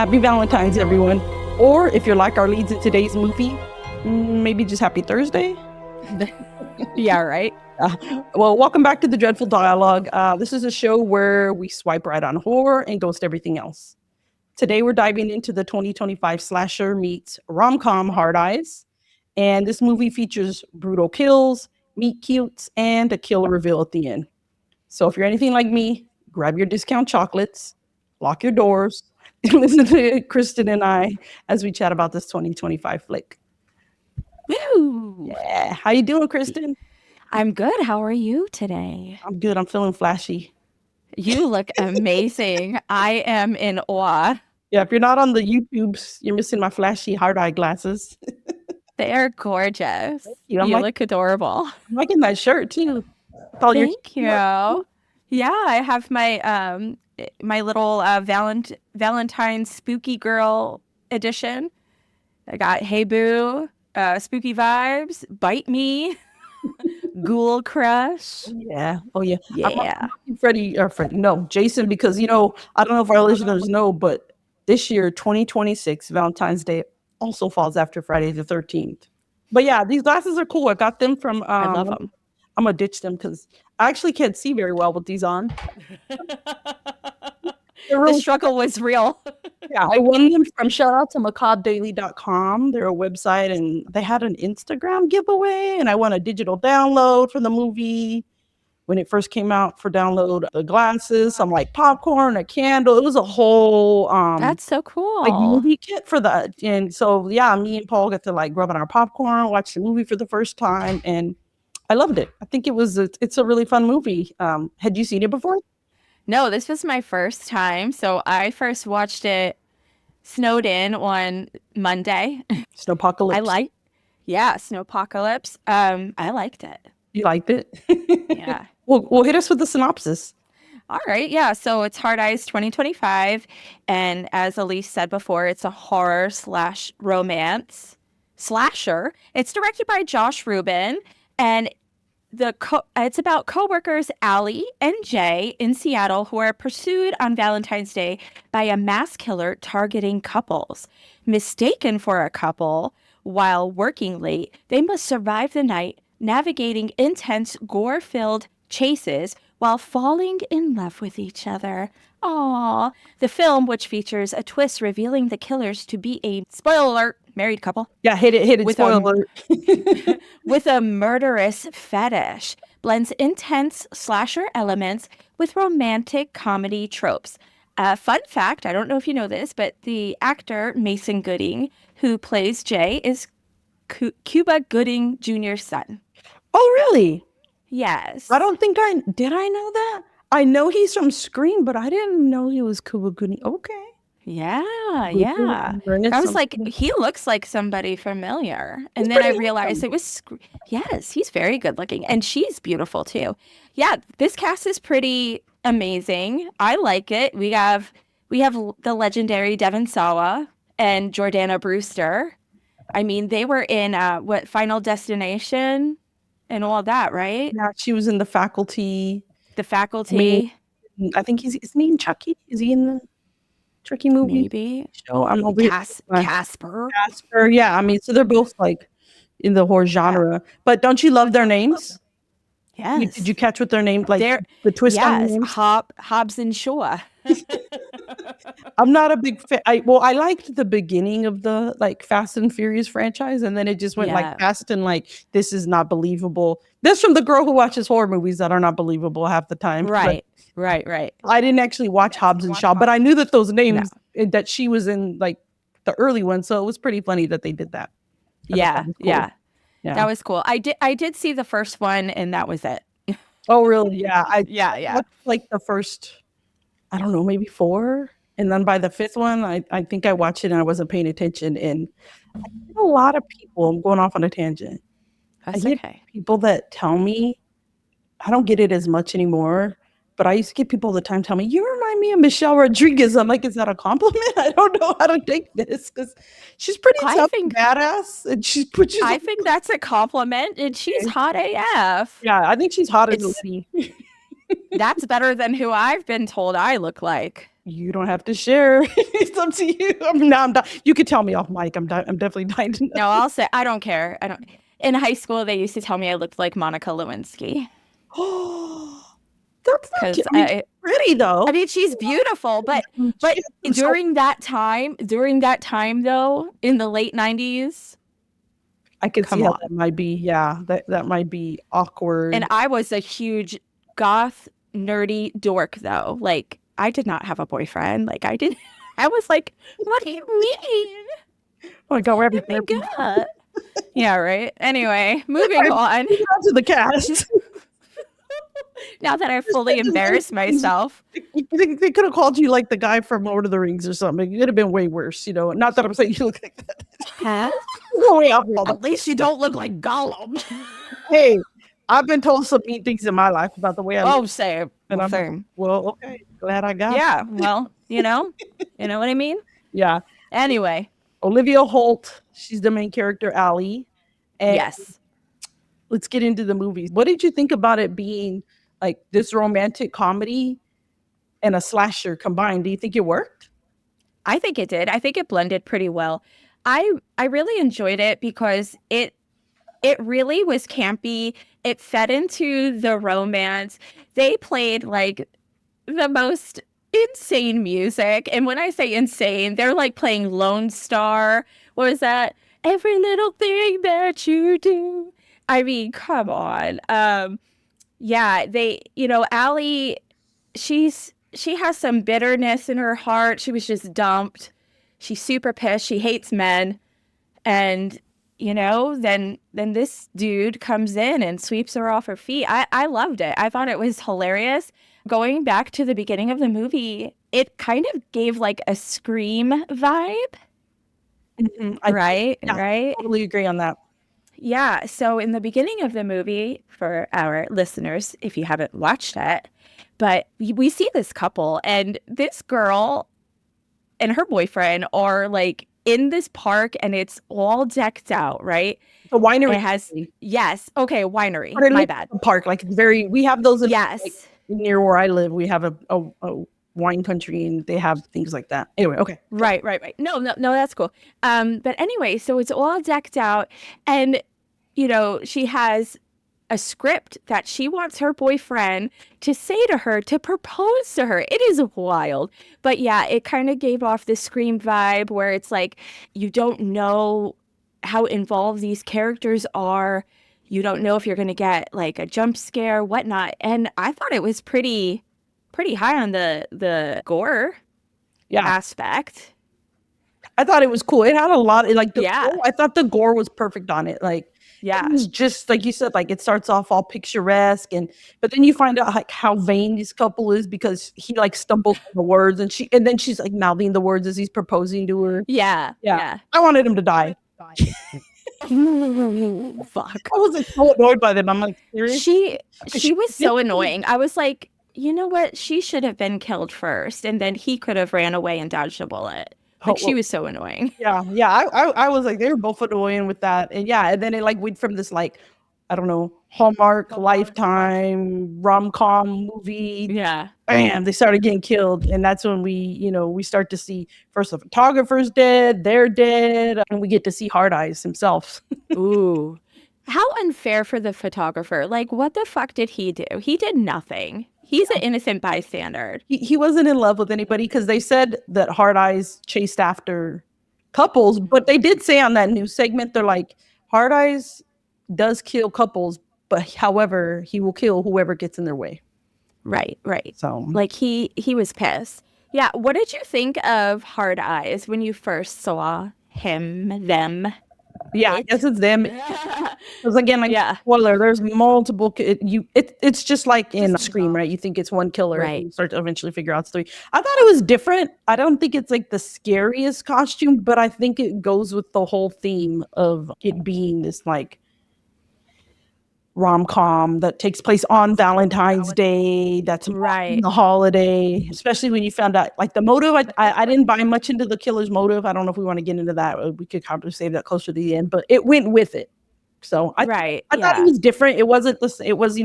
Happy Valentines, everyone. Or if you're like our leads in today's movie, maybe just happy Thursday. Yeah, right. Well, welcome back to The Dreadful Dialogue. This is a show where we swipe right on horror and ghost everything else. Today, we're diving into the 2025 slasher meets rom-com Hearteyes. And this movie features brutal kills, meet cutes, and a killer reveal at the end. So if you're anything like me, grab your discount chocolates, lock your doors, and listen to Kristen and I as we chat about this 2025 flick. Woo! Yeah. How you doing, Kristen? I'm good. How are you today? I'm good. I'm feeling flashy. You look amazing. I am in awe. Yeah, if you're not on the YouTubes, you're missing my flashy hard eye glasses. They're gorgeous. You look adorable. I'm liking that shirt too. Thank you. Yeah, I have my my little Valentine spooky girl edition. I got Hey Boo, spooky vibes, Bite Me, Ghoul Crush. Yeah. Oh yeah. Yeah. Jason, because I don't know if our listeners know, but this year, 2026, Valentine's Day also falls after Friday the 13th. But yeah, these glasses are cool. I got them from I love them. I'm gonna ditch them because I actually can't see very well with these on. The struggle was real. Yeah, I won them from shout out to macabredaily.com. They're a website and they had an Instagram giveaway and I won a digital download for the movie when it first came out for download. The glasses, some like popcorn, a candle. It was a whole That's so cool. like movie kit for that. And so yeah, me and Paul got to like rub on our popcorn, watch the movie for the first time, and I loved it. I think it's a really fun movie. Had you seen it before? No, this was my first time. So I first watched it snowed in on Monday. Snowpocalypse. Snowpocalypse. I liked it. You liked it? Yeah. Well, hit us with the synopsis. All right. Yeah. So it's Hearteyes 2025. And as Alyse said before, it's a horror / romance slasher. It's directed by Josh Rubin. And it's about co-workers Allie and Jay in Seattle who are pursued on Valentine's Day by a mass killer targeting couples. Mistaken for a couple while working late, they must survive the night, navigating intense, gore-filled chases while falling in love with each other. Aww. The film, which features a twist revealing the killers to be a, spoiler alert, married couple. Yeah, hit it, spoiler alert. With a murderous fetish, blends intense slasher elements with romantic comedy tropes. Fun fact, I don't know if you know this, but the actor Mason Gooding, who plays Jay, is Cuba Gooding Jr.'s son. Oh, really? Yes. I don't think did I know that? I know he's from Scream, but I didn't know he was Cuba Gooding. Okay. Yeah. I was like, he looks like somebody familiar. And then I realized it was, yes, he's very good looking. And she's beautiful too. Yeah, this cast is pretty amazing. I like it. We have the legendary Devon Sawa and Jordana Brewster. I mean, they were in Final Destination and all that, right? Yeah, she was in The Faculty. The Faculty. I think his name Chucky. Is he in the Chucky movie? Maybe. No, I'm over Casper. Casper. Yeah, I mean, so they're both like in the horror genre. But don't you love their names? Yes. Did you catch what their names like? The twist on their names? Hobbs and Shaw. I'm not a big fan. I liked the beginning of the like Fast and Furious franchise, and then it just went like fast and like this is not believable. That's from the girl who watches horror movies that are not believable half the time. Right. I didn't actually watch Hobbs and Shaw, but I knew that those names that she was in like the early ones, so it was pretty funny that they did that. Yeah. That was cool. I did see the first one, and that was it. Oh, really? Yeah. Yeah. Watched, like the first, I don't know, maybe 4. And then by the 5th one, I think I watched it and I wasn't paying attention. And I get a lot of people, I'm going off on a tangent. That's I get people that tell me, I don't get it as much anymore, but I used to get people all the time tell me, you remind me of Michelle Rodriguez. I'm like, is that a compliment? I don't know how to take this because she's pretty tough and badass. And I think that's a compliment, and she's hot AF. Yeah, I think she's hot as a lady. That's better than who I've been told I look like. You don't have to share. It's up to you. I'm you could tell me off mic. I'm definitely dying to know. No, I'll say I don't care. I don't. In high school, they used to tell me I looked like Monica Lewinsky Oh, that's not because cute. I mean, she's pretty though. I mean, she's beautiful, but during that time though, in the late 90s, I can come see how on. that might be. Yeah, that might be awkward. And I was a huge goth, nerdy dork though. Like, I did not have a boyfriend. Like, I did. I was like, what do you mean? Oh my God, we're having Oh my God. Yeah, right. Anyway, moving on. Moving on to the cast. Now that I've fully embarrassed myself. They could have called you like the guy from Lord of the Rings or something. It could have been way worse, you know. Not that I'm saying you look like that. Huh? At least you don't look like Gollum. Hey, I've been told some mean things in my life about the way I look. Oh, same. And I'm same. Well, okay. Glad I got Yeah, well, you know what I mean? Yeah. Anyway. Olivia Holt, she's the main character, Allie. And yes. Let's get into the movies. What did you think about it being like this romantic comedy and a slasher combined? Do you think it worked? I think it did. I think it blended pretty well. I really enjoyed it because it really was campy. It fed into the romance. They played like the most insane music. And when I say insane, they're like playing Lone Star. What was that? Every little thing that you do. I mean, come on. Yeah, Allie, she has some bitterness in her heart. She was just dumped. She's super pissed. She hates men. And, then this dude comes in and sweeps her off her feet. I loved it. I thought it was hilarious. Going back to the beginning of the movie, it kind of gave like a Scream vibe. Mm-hmm. Right? I totally agree on that. Yeah. So in the beginning of the movie, for our listeners, if you haven't watched it, but we see this couple and this girl and her boyfriend are like in this park and it's all decked out, right? The winery. It has, yes. Okay, winery. My bad. Park, like we have those. Yes. Like, near where I live, we have a wine country and they have things like that. Anyway, okay. Right. No, that's cool. But anyway, so it's all decked out and, she has a script that she wants her boyfriend to say to her, to propose to her. It is wild. But yeah, it kind of gave off this Scream vibe where it's like, you don't know how involved these characters are. You don't know if you're going to get like a jump scare, whatnot. And I thought it was pretty high on the gore aspect. I thought it was cool. It had a lot of like, I thought the gore was perfect on it. Like, yeah, it was just like you said, like it starts off all picturesque, but then you find out like how vain this couple is because he like stumbles on the words and then she's like mouthing the words as he's proposing to her. Yeah. I wanted him to die. Fuck. I was like so annoyed by them. I'm like, seriously? She was so annoying. I was like, you know what? She should have been killed first, and then he could have ran away and dodged a bullet. Like, she was so annoying. Yeah. I was like, they were both annoying with that. And and then it like went from this like, I don't know, Hallmark, Lifetime, rom-com movie. Yeah. Bam, they started getting killed. And that's when we start to see first the photographer's dead, they're dead, and we get to see Hearteyes himself. Ooh. How unfair for the photographer. Like, what the fuck did he do? He did nothing. He's an innocent bystander. He wasn't in love with anybody because they said that Hearteyes chased after couples, but they did say on that news segment, they're like, Hearteyes does kill couples, but however, he will kill whoever gets in their way. Right. So like he was pissed. Yeah. What did you think of Hearteyes when you first saw them? Yeah, I guess it's them. Because again, like spoiler, there's multiple. It's just like in Scream, right? You think it's one killer, right? And you start to eventually figure out it's three. I thought it was different. I don't think it's like the scariest costume, but I think it goes with the whole theme of it being this like rom-com that takes place on Valentine's Day. That's right. The holiday, especially when you found out like the motive. I didn't buy much into the killer's motive. I don't know if we want to get into that. We could probably save that closer to the end, but it went with it. So Right. I thought it Yeah. was different. It wasn't this. It was,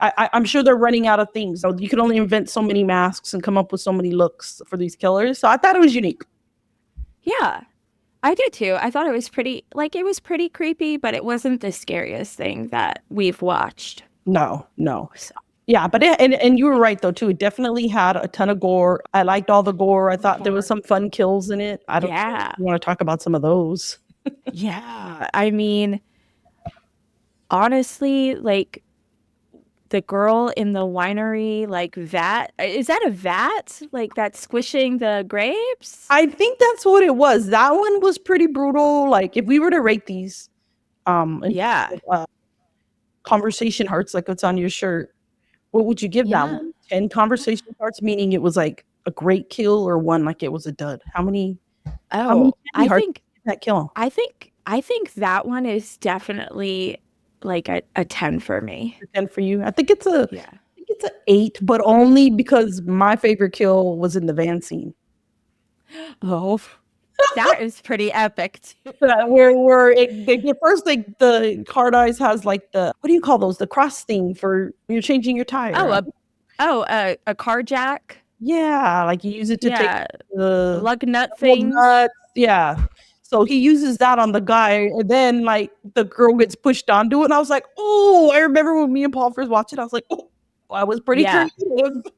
I'm sure they're running out of things. So you can only invent so many masks and come up with so many looks for these killers. So I thought it was unique. Yeah. I did too. I thought it was pretty creepy, but it wasn't the scariest thing that we've watched. No, no. So, Yeah, but and you were right though too. It definitely had a ton of gore. I liked all the gore. I thought there was some fun kills in it. I don't know if yeah. you want to talk about some of those. Yeah. I mean, honestly, like the girl in the winery, like vat, is that a vat? Like that squishing the grapes? I think that's what it was. That one was pretty brutal. Like if we were to rate these, in terms Yeah. of, conversation hearts, like what's on your shirt, what would you give that Yeah. one? 10 conversation hearts, meaning it was like a great kill, or one like it was a dud? How many Oh, candy hearts did that kill? I think that one is definitely like a 10 for me. 10 for you? I Yeah. think it's an 8, but only because my favorite kill was in the van scene. Oh, that is pretty epic too. Where the card eyes has like the, what do you call those? The cross thing for when you're changing your Oh, tire. a car jack. Yeah, like you use it to take Yeah. the Lug nut lug things. nuts. Yeah. So he uses that on the guy, and then like the girl gets pushed onto it, and I was like, oh, I remember when me and Paul first watched it, I was like, oh, I was pretty Yeah.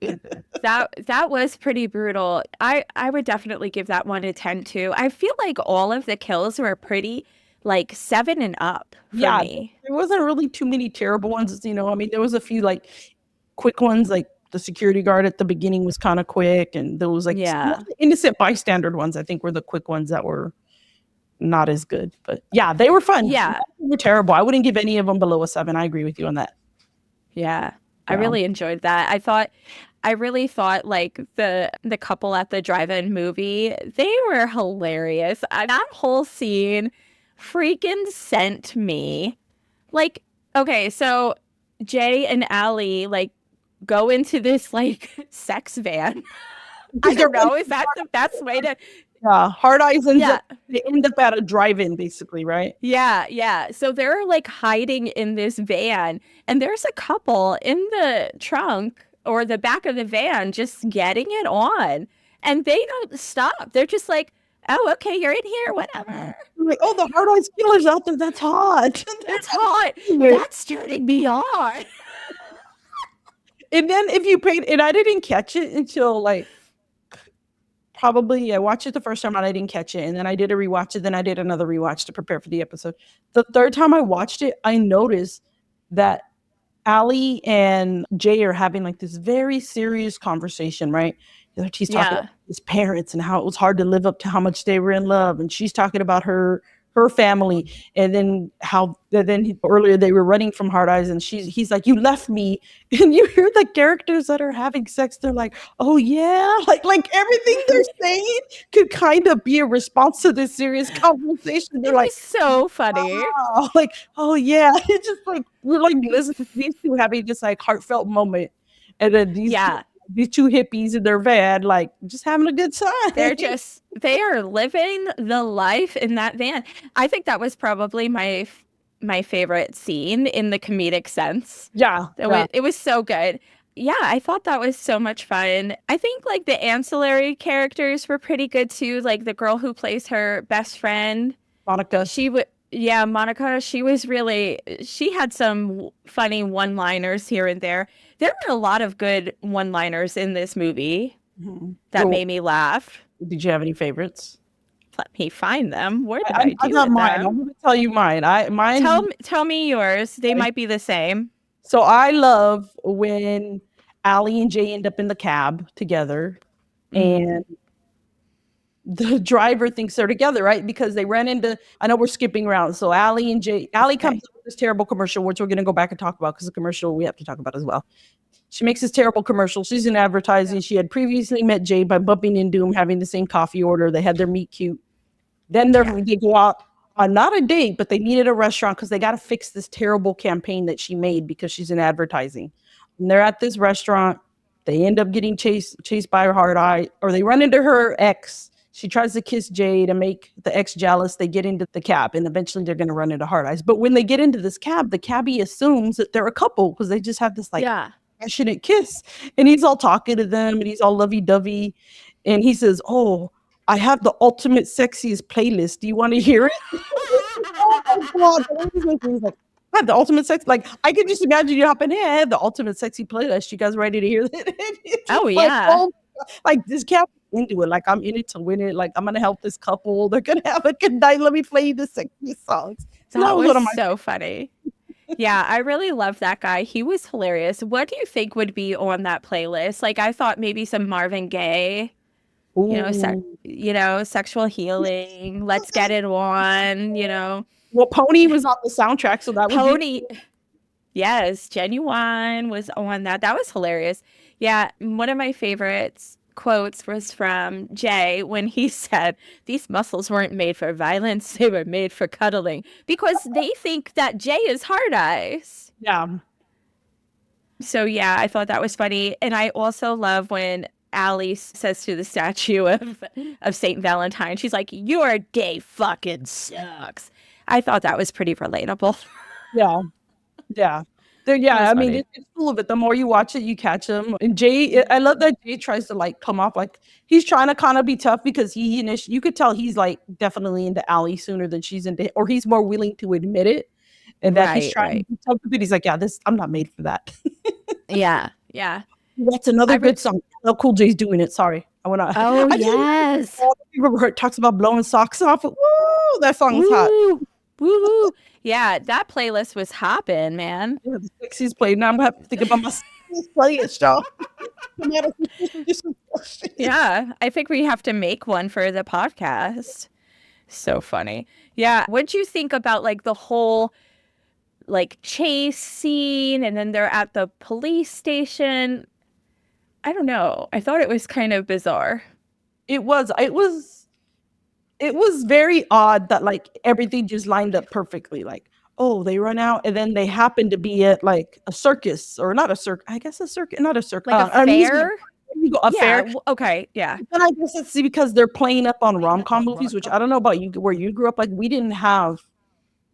creative. That was pretty brutal. I would definitely give that one a 10 too. I feel like all of the kills were pretty like 7 and up for Yeah, me. there wasn't really too many terrible ones, I mean, there was a few like quick ones, like the security guard at the beginning was kind of quick, and there was like Yeah. innocent bystander ones, I think, were the quick ones that were not as good. But yeah, they were fun. Yeah. They were terrible. I wouldn't give any of them below a 7. I agree with you on that. Yeah. I So, really enjoyed that. I really thought like the couple at the drive-in movie, they were hilarious. That whole scene freaking sent me. Like, okay, so Jay and Allie like go into this like sex van. I don't know, is that the best way to yeah, Hard Eyes Yeah. they end up at a drive-in basically, right? Yeah, yeah. So they're like hiding in this van, and there's a couple in the trunk or the back of the van just getting it on. And they don't stop. They're just like, oh, okay, you're in here, whatever. I'm like, oh, the Hard Eyes killers out there. That's hot. That's hot. That's turning me on. And then if you paid, and I didn't catch it until like probably I watched it the first time and I didn't catch it, and then I did a rewatch it, then I did another rewatch to prepare for the episode. The third time I watched it, I noticed that Allie and Jay are having like this very serious conversation, right? She's talking Yeah. about his parents and how it was hard to live up to how much they were in love, and she's talking about her family, and then earlier they were running from Hard Eyes, and he's like, "You left me," and you hear the characters that are having sex. They're like, "Oh yeah," like everything they're saying could kind of be a response to this serious conversation. They're It like, was so funny. oh, like, oh yeah. It's just like we're like listening to these two having this like heartfelt moment. And then Yeah. these two hippies in their van, like just having a good time. They are living the life in that van. I think that was probably my favorite scene in the comedic sense. Yeah. It was so good. Yeah, I thought that was so much fun. I think like the ancillary characters were pretty good too. Like the girl who plays her best friend, Monica. Monica, she had some funny one-liners here and there. There were a lot of good one-liners in this movie that made me laugh. Did you have any favorites? Let me find them. Where did I do I got with mine. them? I'm gonna tell you mine. Tell me yours. They might be the same. So I love when Allie and Jay end up in the cab together, and the driver thinks they're together, right? Because they ran into, I know we're skipping around. So Allie comes up with this terrible commercial, which we're going to go back and talk about because the commercial we have to talk about as well. She makes this terrible commercial. She's in advertising. She had previously met Jay by bumping into him, having the same coffee order. They had their meet cute. Then they go out on not a date, but they meet at a restaurant because they got to fix this terrible campaign that she made because she's in advertising. And they're at this restaurant. They end up getting chased by her Hard Eye, or they run into her ex She tries to kiss Jay to make the ex jealous. They get into the cab, and eventually they're going to run into Hard Eyes. But when they get into this cab, the cabbie assumes that they're a couple because they just have this like passionate kiss. And he's all talking to them, and he's all lovey dovey. And he says, "Oh, I have the ultimate sexiest playlist. Do you want to hear it?" Oh my God. He's like, I have the ultimate sex. Like, I can just imagine you hopping in. I have the ultimate sexy playlist. You guys ready to hear that? Oh, like, yeah. oh, like, this cat into it. Like, I'm in it to win it. Like, I'm going to help this couple. They're going to have a good night. Let me play you the sexy songs. So that was so funny. Yeah, I really love that guy. He was hilarious. What do you think would be on that playlist? Like, I thought maybe some Marvin Gaye. Sexual healing. Let's get it on. Well, Pony was on the soundtrack, so that would be yes, Genuine was on that. That was hilarious. Yeah, one of my favorites quotes was from Jay when he said, "These muscles weren't made for violence; they were made for cuddling," because they think that Jay is Hard Eyes. Yeah. So yeah, I thought that was funny, and I also love when Alyse says to the statue of Saint Valentine, she's like, "Your day fucking sucks." I thought that was pretty relatable. Yeah. I mean, it's full of it. The more you watch it, you catch him. And Jay, I love that Jay tries to like come off like he's trying to kind of be tough because you could tell he's like definitely into Alyse sooner than she's into, or he's more willing to admit it. And that he's trying to be tough with it. He's like, yeah, I'm not made for that. Yeah. That's another good song. Oh, Cool J's doing it. Sorry. Yes. It talks about blowing socks off. Woo! That song's hot. Woo! Yeah, that playlist was hopping, man. Yeah, the Sexies played. Now I'm gonna have to think about my playlist, y'all. Yeah, I think we have to make one for the podcast. So funny. Yeah. What'd you think about like the whole like chase scene, and then they're at the police station? I don't know. I thought it was kind of bizarre. It was very odd that like everything just lined up perfectly. Like, oh, they run out and then they happen to be at like a circus, or not a circus. I guess a circus, not a circus. Like a fair? Fair. Okay, yeah. And I guess it's because they're playing up on rom-com movies, which I don't know about you, where you grew up. Like, we didn't have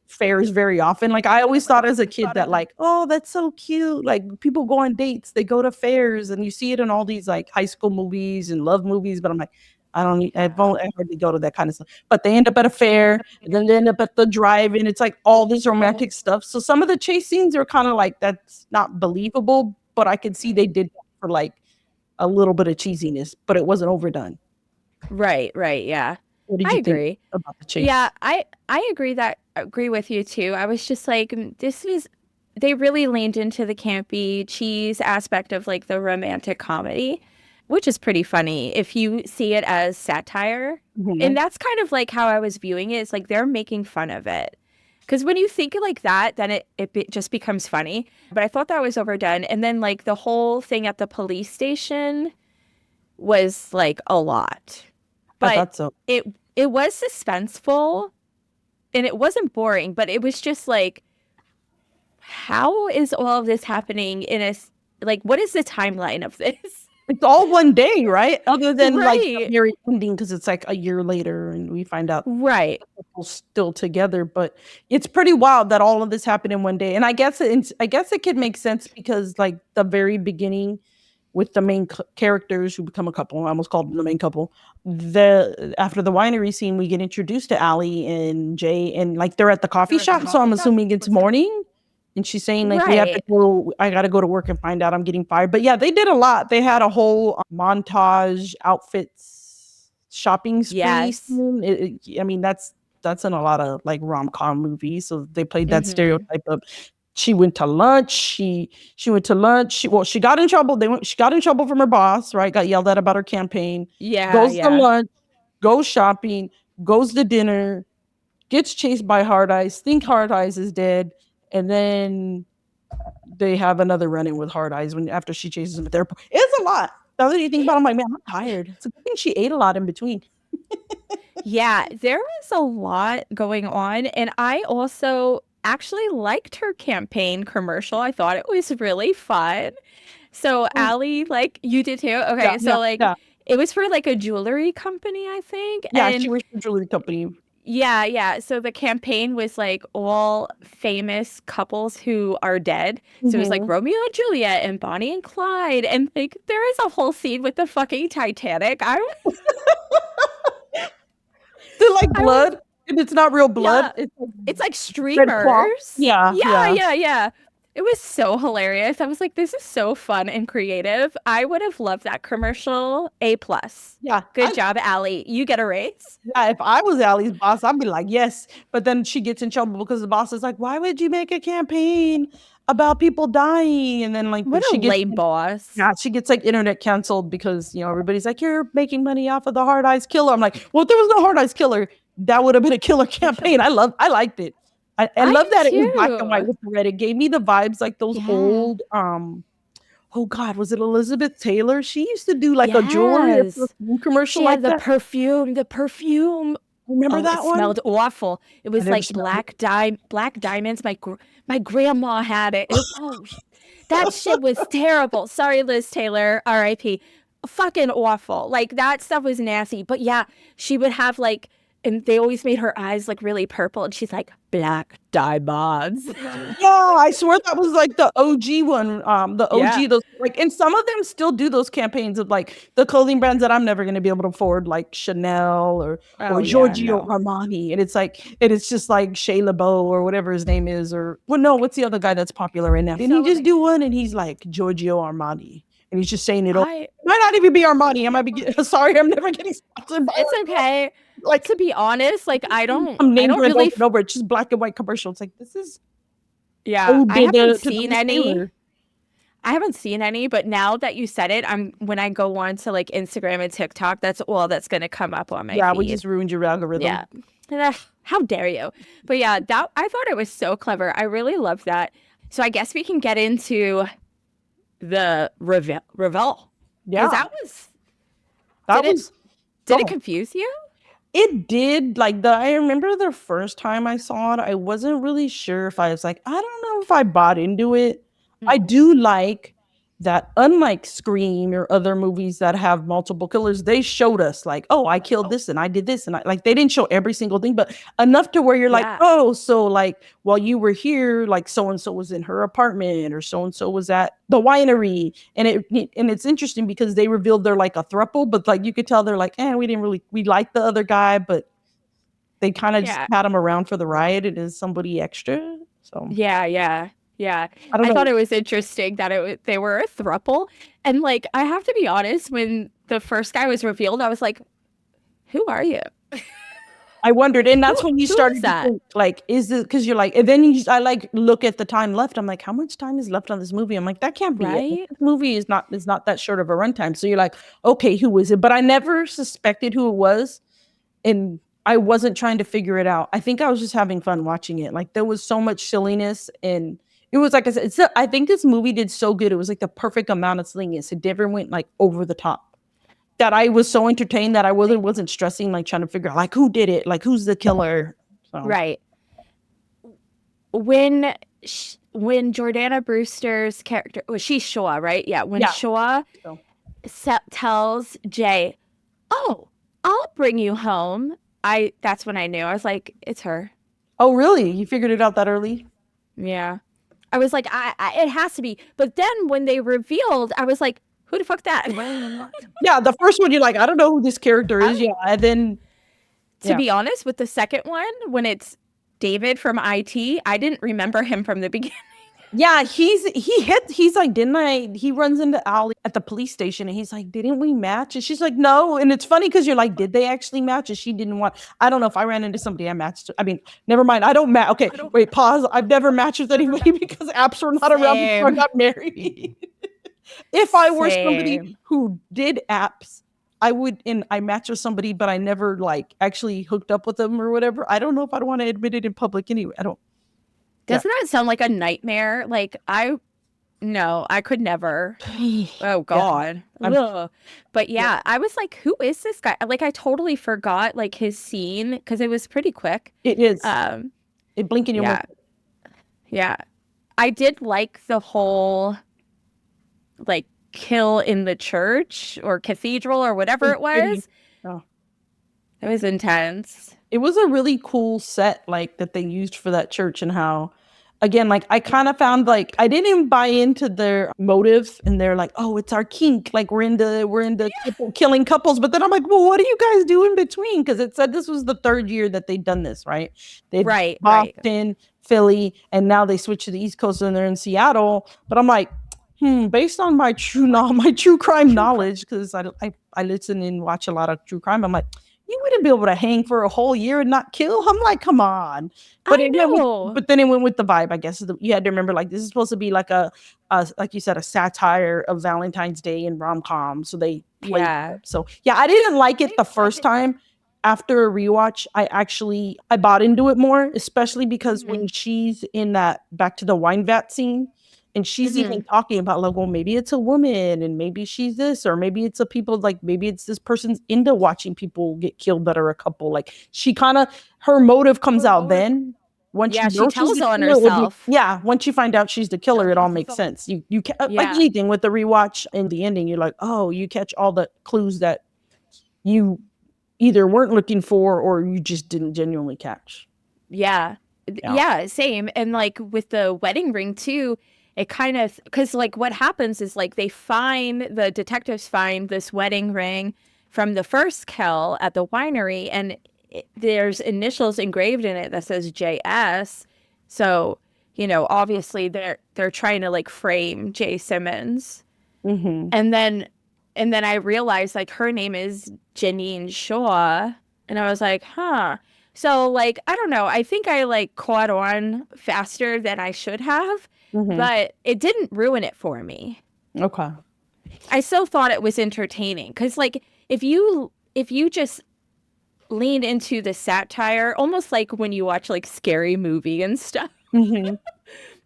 fairs very often. Like, I always thought as a kid that like, oh, that's so cute. Like, people go on dates, they go to fairs, and you see it in all these like high school movies and love movies. But I'm like, I hardly go to that kind of stuff. But they end up at a fair, and then they end up at the drive-in. It's like all this romantic stuff. So some of the chase scenes are kind of like, that's not believable, but I could see they did that for like a little bit of cheesiness, but it wasn't overdone. Right, yeah. What did you think about the chase? Yeah, I agree with you too. I was just like, they really leaned into the campy cheese aspect of like the romantic comedy, which is pretty funny if you see it as satire. Mm-hmm. And that's kind of like how I was viewing it. It's like they're making fun of it. Because when you think it like that, then it just becomes funny. But I thought that was overdone. And then like the whole thing at the police station was like a lot. But I thought so. It was suspenseful and it wasn't boring, but it was just like, how is all of this happening what is the timeline of this? It's all one day, right? Other than like the very ending, because it's like a year later and we find out right people still together. But it's pretty wild that all of this happened in one day. And I guess it could make sense because like the very beginning with the main characters who become a couple, I almost called them the main couple. After the winery scene, we get introduced to Allie and Jay, and like they're at the coffee shop. So I'm assuming it's morning. And she's saying like, I got to go to work and find out I'm getting fired. But yeah, they did a lot. They had a whole montage, outfits, shopping spree. Yes. I mean, that's in a lot of like rom-com movies. So they played that stereotype of she went to lunch. She went to lunch. She got in trouble. She got in trouble from her boss, right? Got yelled at about her campaign. Yeah. Goes to lunch, goes shopping, goes to dinner, gets chased by Hard Eyes, think Hard Eyes is dead. And then they have another run-in with Hard Eyes after she chases him at the airport. It's a lot. Now that you think about it, I'm like, man, I'm tired. It's a good thing she ate a lot in between. Yeah, there was a lot going on. And I also actually liked her campaign commercial. I thought it was really fun. So Allie, like you did too? Okay, It was for like a jewelry company, I think. Yeah, And she works for a jewelry company. yeah. So the campaign was like all famous couples who are dead. So it was like Mhm. Romeo and Juliet and Bonnie and Clyde. And like there is a whole scene with the fucking Titanic. They're like I was, blood, and it's not real blood. yeah. It's like It's like red cloth. streamers. Yeah, yeah. Yeah. It was so hilarious. I was like, this is so fun and creative. I would have loved that commercial. A plus. Yeah, Good job, Allie. You get a raise. yeah, if I was Allie's boss, I'd be like, yes. But then she gets in trouble because the boss is like, why would you make a campaign about people dying? And then like What a she gets lame boss. yeah, she gets like internet canceled because everybody's like, you're making money off of the hard eyes killer. I'm like, well, if there was no hard eyes killer, that would have been a killer campaign. I liked it. I I love do that it was black and white too. with red. It gave me the vibes like those Yeah. old oh God, was it Elizabeth Taylor? She used to do like a jewelry or Yes. perfume commercial She had like the that. perfume, the perfume. Remember Oh, it that one? smelled awful. It I was never like smelled it. black diamonds. My grandma had it. That shit was terrible. Sorry, Liz Taylor, R.I.P. Fucking awful. Like that stuff was nasty. But yeah, she would have like, and they always made her eyes like really purple, and she's like black diamonds. Yeah, I swear that was like the OG one. The Yeah. OG, those like, and some of them still do those campaigns of like the clothing brands that I'm never gonna be able to afford, like Chanel or Oh yeah, Giorgio no. Armani, and it's just like Shea LeBeau or whatever his name is, or well, no, what's the other guy that's popular right now? Didn't he just Charlemagne. do one and he's like Giorgio Armani, and he's just saying it all. I Might not even be Armani. I might be sorry, I'm never getting sponsored by It's okay. like To be honest, like I'm I name don't brand really over and over. It's just black and white commercial. It's like this is yeah, I ode haven't to seen Liz any. Taylor. I haven't seen any, but now that you said it, I'm when I go on to like Instagram and TikTok, that's all that's gonna come up on my Yeah, we feed. just ruined your algorithm. Yeah. Ugh, how dare you? But yeah, that I thought it was so clever. I really loved that. So I guess we can get into the reveal. Because Yeah, did that it was did it oh, confuse you? it did like the I remember the first time I saw it, I wasn't really sure if I was like, I don't know if I bought into it. I Mm. do like that unlike Scream or other movies that have multiple killers, they showed us like, oh, I killed this and I did this and I like they didn't show every single thing, but enough to where you're like, Yeah. oh, so like while you were here, like so and so was in her apartment or so and so was at the winery. And it's interesting because they revealed they're like a throuple, but like you could tell they're like, we didn't really we like the other guy, but they kind of just Yeah. had him around for the riot. It is somebody extra. So Yeah. I don't I thought know. it was interesting that they were a throuple. And like, I have to be honest, when the first guy was revealed, I was like, who are you? I wondered, and that's when you Who is started to that? think, like, is it because you're like, and then I like look at the time left. I'm like, how much time is left on this movie? I'm like, that can't be it. Like, Right? this movie is not that short of a runtime. So you're like, okay, who is it? But I never suspected who it was, and I wasn't trying to figure it out. I think I was just having fun watching it. Like there was so much silliness, and it was like I said, I think this movie did so good. It was like the perfect amount of silliness. It never went like over the top that I was so entertained that I wasn't stressing, like trying to figure out like who did it, like who's the killer. So Right. When when Jordana Brewster's character, well, she's Shaw, right? Yeah. When yeah. Shaw So, tells Jay, "Oh, I'll bring you home," that's when I knew. I was like, it's her. oh really? You figured it out that early? Yeah. I was like, it has to be. But then when they revealed, I was like, who the fuck that? Yeah, the first one you're like, I don't know who this character is. Yeah, and then To be honest, with the second one, when it's David from IT, I didn't remember him from the beginning. yeah, he's like, didn't I? He runs into Allie at the police station and he's like, didn't we match? And she's like, no. And it's funny because you're like, did they actually match? And she didn't want. I don't know if I ran into somebody I matched. I mean, never mind. I don't match. Okay, wait, pause. I've never matched with anybody because apps were not around before I Same. got married. If I were somebody Same. who did apps, I would, and I matched with somebody, but I never like actually hooked up with them or whatever. I don't know if I'd want to admit it in public anyway. I don't. Doesn't that sound like a nightmare? Like, no, I could never. Oh, God. Ugh. But yeah, I was like, who is this guy? Like, I totally forgot, like, his scene because it was pretty quick. It is. It blink and you Yeah. I did like the whole, like, kill in the church or cathedral or whatever it was. Oh. It was intense. It was a really cool set like that they used for that church, and how again, like I kind of found like I didn't even buy into their motive, and they're like, oh, it's our kink, like we're into killing couples. But then I'm like, well, what do you guys do in between? Because it said this was the third year that they'd done this, right? They Right. Boston, Philly, and now they switched to the East Coast and they're in Seattle. But I'm like, based on my true crime knowledge, because I listen and watch a lot of true crime, I'm like, you wouldn't be able to hang for a whole year and not kill. I'm like, come on. But then it went with the vibe, I guess. You had to remember, like, this is supposed to be like a like you said, a satire of Valentine's Day and rom-com. So they played. Yeah. So yeah, I didn't like it the first time. After a rewatch, I bought into it more, especially because when she's in that back to the wine vat scene, and she's even talking about like, well, maybe it's a woman, and maybe she's this, or maybe it's a people, like maybe it's this person's into watching people get killed that are a couple. Like she kind of, her motive comes out then. Once she tells on herself. Once you find out she's the killer, it all makes sense. You like anything with the rewatch and the ending, you're like, oh, you catch all the clues that you either weren't looking for or you just didn't genuinely catch. Yeah, same. And like with the wedding ring too, it kind of, because like what happens is like the detectives find this wedding ring from the first kill at the winery, and there's initials engraved in it that says JS. So, obviously they're trying to like frame Jay Simmons. And then I realized like her name is Janine Shaw, and I was like, huh. So like, I don't know. I think I like caught on faster than I should have. But it didn't ruin it for me. Okay. I still thought it was entertaining because, like, if you just lean into the satire, almost like when you watch like Scary Movie and stuff,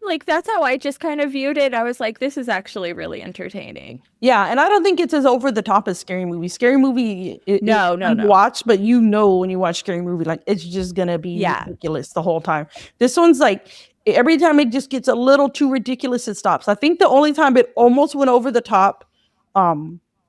like that's how I just kind of viewed it. I was like, this is actually really entertaining. Yeah, and I don't think it's as over the top as Scary Movie. Scary Movie, no. Watch, but when you watch Scary Movie, like it's just gonna be ridiculous the whole time. This one's like, every time it just gets a little too ridiculous, it stops. I think the only time it almost went over the top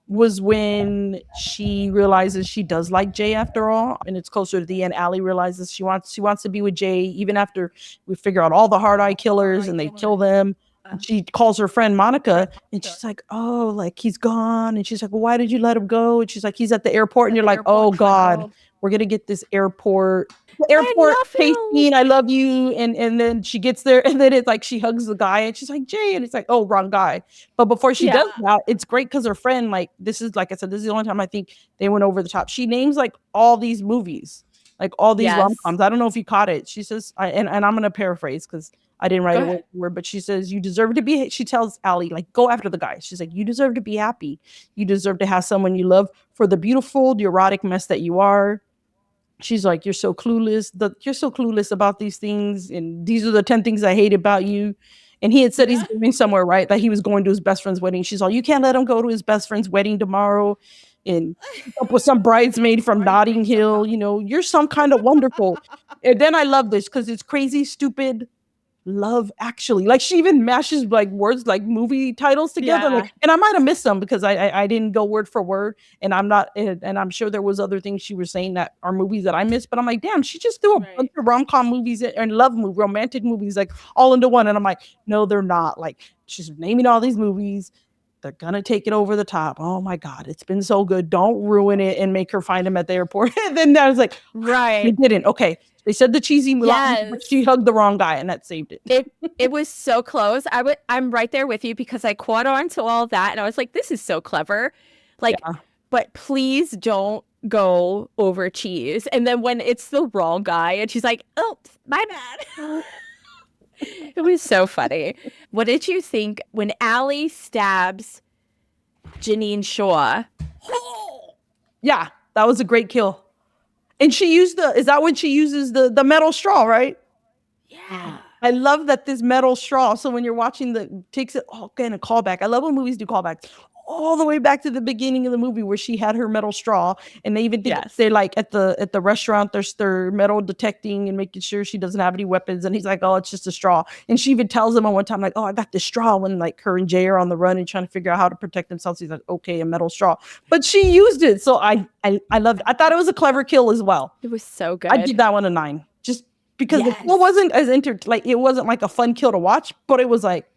was when she realizes she does like Jay after all, and it's closer to the end. Allie realizes she wants to be with Jay even after we figure out all the heart-eye killers and they kill them. She calls her friend Monica and she's like, oh, like he's gone. And she's like, well, why did you let him go? And she's like, he's at the airport. And you're like, oh God, we're gonna get this airport chase scene. I love you. And then she gets there, and then it's like she hugs the guy and she's like, Jay, and it's like, oh, wrong guy. But before she does that, it's great because her friend, like, this is, like I said, this is the only time I think they went over the top. She names like all these movies, like all these rom-coms. I don't know if you caught it. She says, and I'm gonna paraphrase because I didn't write a word, but she says, you deserve to be, she tells Allie, like, go after the guy. She's like, you deserve to be happy. You deserve to have someone you love for the beautiful, the erotic mess that you are. She's like, you're so clueless. You're so clueless about these things. And these are the 10 things I hate about you. And he had said he's going somewhere, right? That he was going to his best friend's wedding. She's like, you can't let him go to his best friend's wedding tomorrow. And up with some bridesmaid from Notting Hill. You're some kind of wonderful. And then I love this because it's crazy, stupid. Love Actually, like she even mashes like words like movie titles together, like, and I might have missed some because I didn't go word for word, and I'm sure there was other things she was saying that are movies that I missed, but I'm like, damn, she just threw a bunch of rom-com movies and romantic movies like all into one, and I'm like, no, they're not. Like, she's naming all these movies. They're gonna take it over the top. Oh my God, it's been so good. Don't ruin it and make her find him at the airport. And then I was like, they didn't. Okay. They said the cheesy line, but she hugged the wrong guy, and that saved it. It was so close. I'm right there with you because I caught on to all that, and I was like, this is so clever. Like, but please don't go over cheese. And then when it's the wrong guy, and she's like, oh, my bad. It was so funny. What did you think when Allie stabs Janine Shaw? Yeah, that was a great kill. And she used is that when she uses the metal straw, right? Yeah. I love that this metal straw. So when you're watching takes it, again, a callback. I love when movies do callbacks. all the way back to the beginning of the movie where she had her metal straw, and they even think Yes. they're like at the restaurant, they're metal detecting and making sure she doesn't have any weapons, and he's like, oh, it's just a straw. And she even tells him on one time, like, oh, I got this straw, when like her and Jay are on the run and trying to figure out how to protect themselves. He's like, okay, a metal straw, but she used it. So I loved it. I thought it was a clever kill as well. It was so good. I give that one a 9, just because Yes. it wasn't as it wasn't like a fun kill to watch, but it was like,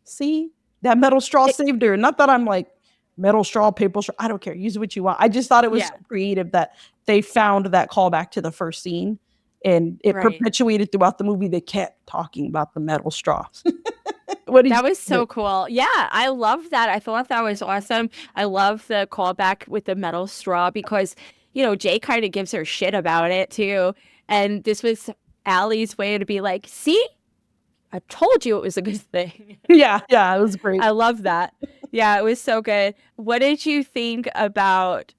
see, that metal straw saved her. Not that I'm like, metal straw, paper straw, I don't care, use what you want. I just thought it was so creative that they found that callback to the first scene, and it perpetuated throughout the movie. They kept talking about the metal straw. That was so cool. Yeah, I love that. I thought that was awesome. I love the callback with the metal straw because, you know, Jay kind of gives her shit about it too. And this was Allie's way to be like, see, I told you it was a good thing. Yeah, it was great. I love that. Yeah, it was so good. What did you think about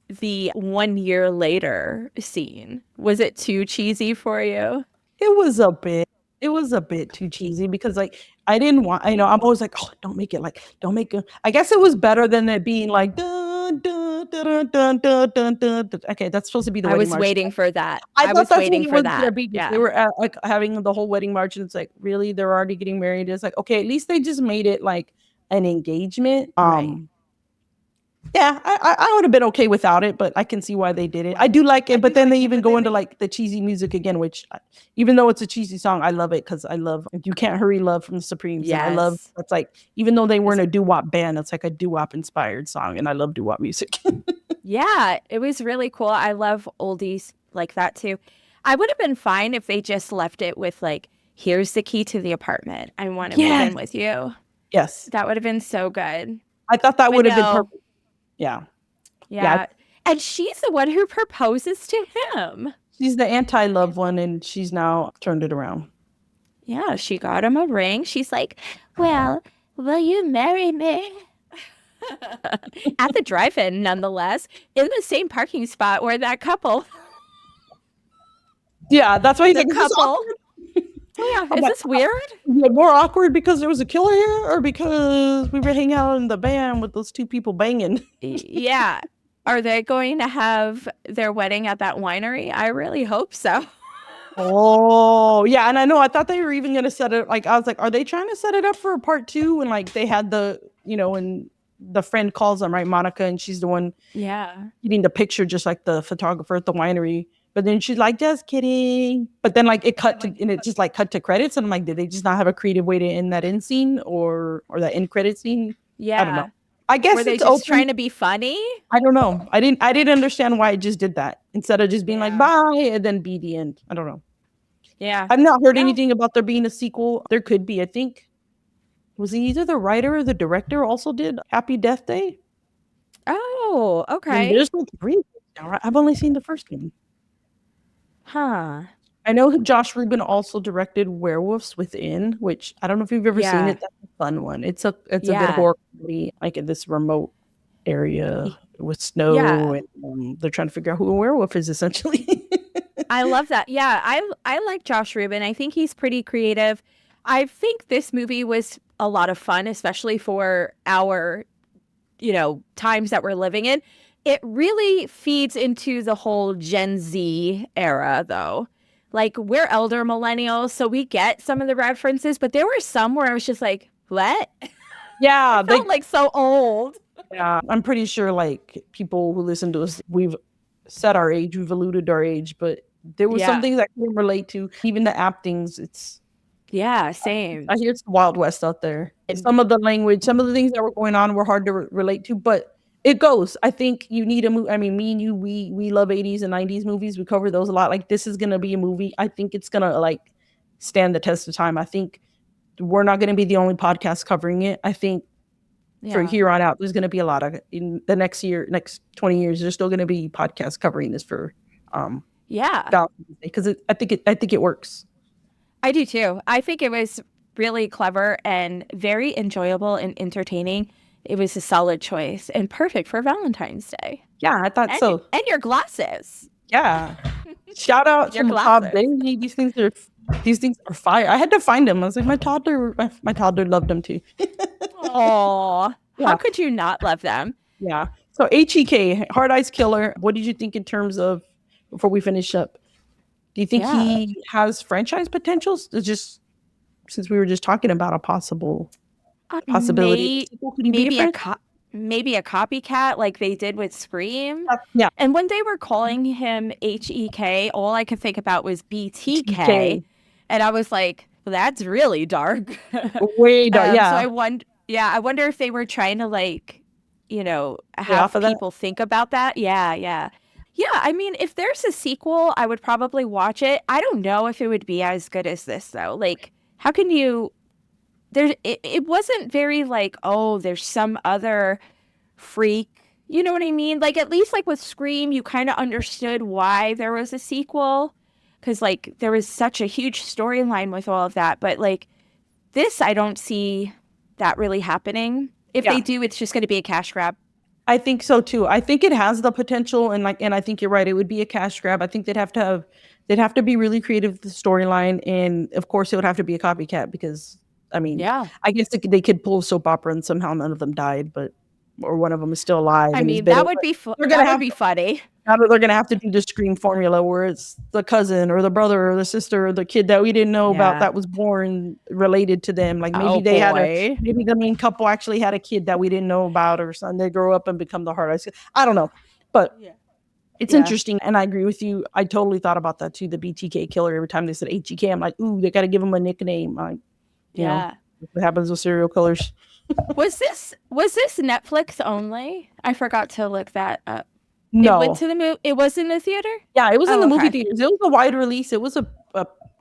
the 1 year later scene? Was it too cheesy for you? It was a bit too cheesy because like I didn't want, I'm always like, oh, don't make it. I guess it was better than it being like dun, dun, dun, dun, dun, dun, dun, dun. Okay, that's supposed to be the wedding march. I was waiting for that. I was waiting for that. Yeah. They were like having the whole wedding march, and it's like, really, they're already getting married. It's like, okay, at least they just made it like an engagement. Yeah, I would have been okay without it, but I can see why they did it. I do like it, but then they even go into like the cheesy music again, which even though it's a cheesy song, I love it because I love You Can't Hurry Love from the Supremes. Yes. And I love, it's like, even though they weren't a doo-wop band, it's like a doo-wop inspired song, and I love doo-wop music. Yeah, it was really cool. I love oldies like that too. I would have been fine if they just left it with like, here's the key to the apartment. I want to move in with you. Yes. That would have been so good. I thought that would have been perfect. Yeah. And she's the one who proposes to him. She's the anti-love one, and she's now turned it around. Yeah, she got him a ring. She's like, well, will you marry me? At the drive-in, nonetheless, in the same parking spot where that couple. Yeah, that's why he's the like, couple. Oh, yeah, is this weird? More awkward because there was a killer here, or because we were hanging out in the band with those two people banging? Yeah. Are they going to have their wedding at that winery? I really hope so. Oh, yeah. And I thought they were even going to set it, like, I was like, are they trying to set it up for a part 2? And like, they had the, and the friend calls them, right, Monica, and she's the one getting the picture, just like the photographer at the winery. But then she's like, just kidding. But then like it cut to credits. And I'm like, did they just not have a creative way to end that end scene or that end credit scene? Yeah. I don't know. I guess were they just trying to be funny? I don't know. I didn't understand why it just did that instead of just being like, bye, and then be the end. I don't know. Yeah. I've not heard anything about there being a sequel. There could be, I think. Was either the writer or the director also did Happy Death Day? Oh, okay. And there's like 3 now, right? I've only seen the first one. Huh. I know Josh Rubin also directed Werewolves Within, which I don't know if you've ever seen it. That's a fun one. It's a good horror movie, like in this remote area with snow, and they're trying to figure out who a werewolf is, essentially. I love that. Yeah, I like Josh Rubin. I think he's pretty creative. I think this movie was a lot of fun, especially for our, times that we're living in. It really feeds into the whole Gen Z era, though. Like, we're elder millennials, so we get some of the references, but there were some where I was just like, what? Yeah. They felt like so old. Yeah, I'm pretty sure, like, people who listen to us, we've said our age, we've alluded to our age, but there were some things I can relate to. Even the actings, it's... Yeah, same. I hear it's the Wild West out there. Some of the language, some of the things that were going on were hard to relate to, but it goes. I think you need a movie. I mean, me and you, we love 80s and 90s movies. We cover those a lot. Like, this is going to be a movie. I think it's going to, like, stand the test of time. I think we're not going to be the only podcast covering it. I think for here on out, there's going to be a lot of, in the next 20 years, there's still going to be podcasts covering this for Valentine's Day, because I think it works. I do too. I think it was really clever and very enjoyable and entertaining. It was a solid choice and perfect for Valentine's Day. Yeah, I thought so. And your glasses. Yeah. Shout out to Bob Bailey. These things are fire. I had to find them. I was like, my toddler loved them too. Aww. How could you not love them? Yeah. So HEK, Hard Eyes Killer. What did you think in terms of, before we finish up? Do you think he has franchise potentials? It's just, since we were just talking about a possibility. Maybe a copycat like they did with Scream. Yeah. And when they were calling him HEK, all I could think about was BTK. And I was like, well, that's really dark. Way dark. Yeah. So I wonder if they were trying to like, you know, have people think about that. Yeah. Yeah. Yeah. I mean, if there's a sequel, I would probably watch it. I don't know if it would be as good as this though. Like, how can you... it wasn't very like, oh, there's some other freak. You know what I mean? Like, at least like with Scream, you kind of understood why there was a sequel. Because like there was such a huge storyline with all of that. But like this, I don't see that really happening. If they do, it's just going to be a cash grab. I think so too. I think it has the potential, and I think you're right. It would be a cash grab. I think they'd have to be really creative with the storyline, and of course, it would have to be a copycat because, I mean, I guess they could pull a soap opera and somehow none of them died, or one of them is still alive. I mean, that would be funny. Now they're going to have to do the Scream formula where it's the cousin or the brother or the sister or the kid that we didn't know about that was born related to them. Like maybe maybe the main couple actually had a kid that we didn't know about, or something. They grow up and become the Hard Eyes. I don't know, but it's interesting. And I agree with you. I totally thought about that too. The BTK killer. Every time they said HGK, I'm like, ooh, they got to give him a nickname. Like, you know, what happens with serial killers. Was this Netflix only? I forgot to look that up. No, it went to the movie. It was in the theater. Yeah, it was in the movie theaters. It was a wide release. It was a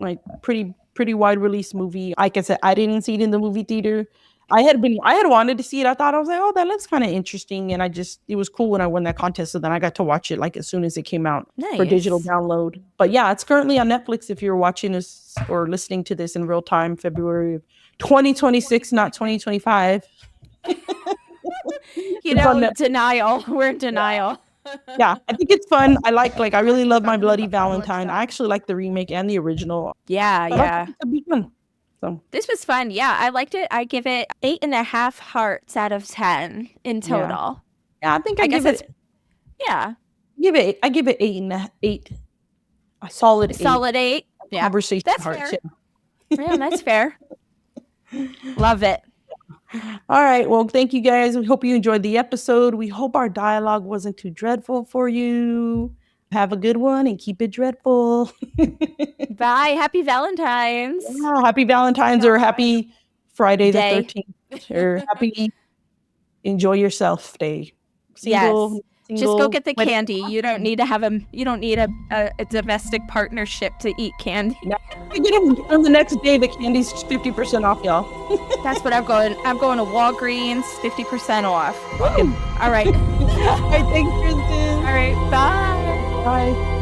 like pretty wide release movie. Like I said, I didn't see it in the movie theater. I had wanted to see it. I was like, oh, that looks kind of interesting, and it was cool when I won that contest. So then I got to watch it like as soon as it came out for digital download. But yeah, it's currently on Netflix if you're watching this or listening to this in real time, February of 2026, not 2025. Denial. We're in denial. Yeah, I think it's fun. I really love My Bloody Valentine. I actually like the remake and the original. Yeah. It'd be fun. So this was fun. Yeah, I liked it. I give it 8.5 hearts out of 10 in total. Yeah, I think I give it. Yeah, I give it 8. A solid 8. Solid 8. Yeah, conversation. That's hearts. fair. Yeah, that's fair. Love it. All right. Well, thank you guys. We hope you enjoyed the episode. We hope our dialogue wasn't too dreadful for you. Have a good one and keep it dreadful. Bye. Happy Valentines. Yeah, happy Valentines or happy Friday the 13th or happy Enjoy Yourself Day. Single, just go get the candy. You don't need to have a domestic partnership to eat candy. No. On the next day, the candy's 50% off, y'all. That's what I'm going to Walgreens, 50% off. Okay. All right. All right, thanks, Kristen. All right, bye. Bye.